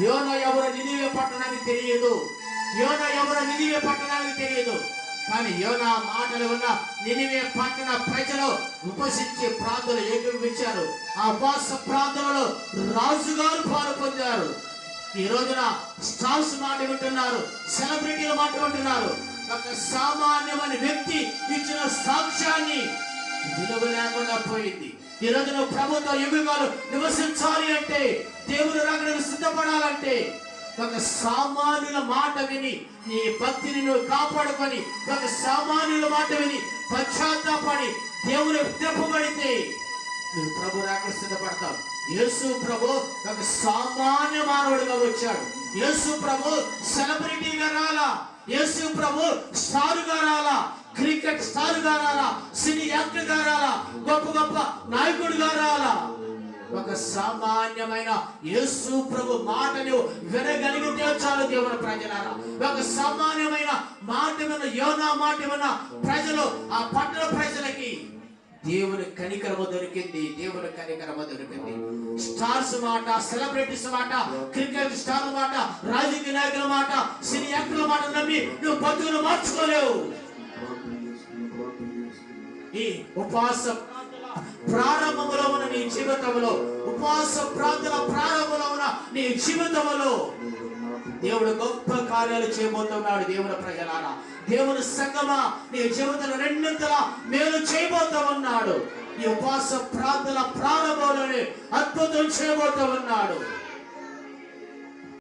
యోనా ఎవరు నినివే పట్టణానికి తెలియదు. యోనా ఎవరు నినివే పట్టణానికి తెలియదు. కానీ యోనా మాటలు ఉన్న నినివే పట్టణ ప్రజలు ఉపసించి ప్రార్థనలు ఏకీభవించారు. ఆ ఉపవాస ప్రార్థనలో రాజుగారు పాలు పొందారు. ఈ రోజున స్టార్స్ మాట వింటున్నారు, సెలబ్రిటీల మాట వింటున్నారు. ఒక సామాన్యమైన వ్యక్తి ఇచ్చిన సాక్ష్యాన్ని విలువ లేకుండా పోయింది. ఈ రోజున ప్రభుత్వ యుగాలు నివసించాలి అంటే, దేవుని రాకడకు సిద్ధపడాలంటే ఒక సామాన్యుల మాట విని నీ భక్తిని నువ్వు కాపాడుకొని, ఒక సామాన్యుల మాట విని పశ్చాత్తాపడి దేవుని తెప్పబడితే నువ్వు ప్రభు రాకడకు సిద్ధపడతావు. యేసు ప్రభు ఒక సామాన్య మానవుడిగా వచ్చాడు. యేసు ప్రభు సెలబ్రిటీగా రాలా. యేసు ప్రభు స్టారుగా రాలా, క్రికెట్ స్టారుగా రాలా, సినీ యాక్టర్గా రాలా, గొప్ప గొప్ప నాయకుడిగా రాలా. ఒక సామాన్యమైన యేసు ప్రభు మాటను వినగలిగితే చాలు దేవుని ప్రజలారా. ఒక సామాన్యమైన మాట విన్న యోనా మాట విన్న ప్రజలు, ఆ పట్టణ ప్రజలకి దేవుని కనికరము దొరికింది. దేవుని కనికరము దొరికింది. స్టార్స్ మాట, సెలబ్రిటీస్ మాట, క్రికెట్ స్టార్ మాట, రాజకీయ నాయకుల మాట, సినీ యాక్టర్ల మాట నమ్మి నువ్వు బతుకును మార్చుకోలేవు. ఈ ఉపవాస ప్రారంభంలో ఉన్న నీ జీవితంలో, ఉపవాస ప్రార్థన ప్రారంభంలో ఉన్న నీ జీవితంలో దేవుడు గొప్ప కార్యాలు చేయబోతున్నాడు. దేవుని ప్రజలారా, దేవుని సంగమా, నీ జీవితంలో రెండింతలా మేలు చేయబోతూ ఉన్నాడు. ఈ ఉపవాస ప్రార్థన ప్రారంభంలోనే అద్భుతం చేయబోతూ ఉన్నాడు.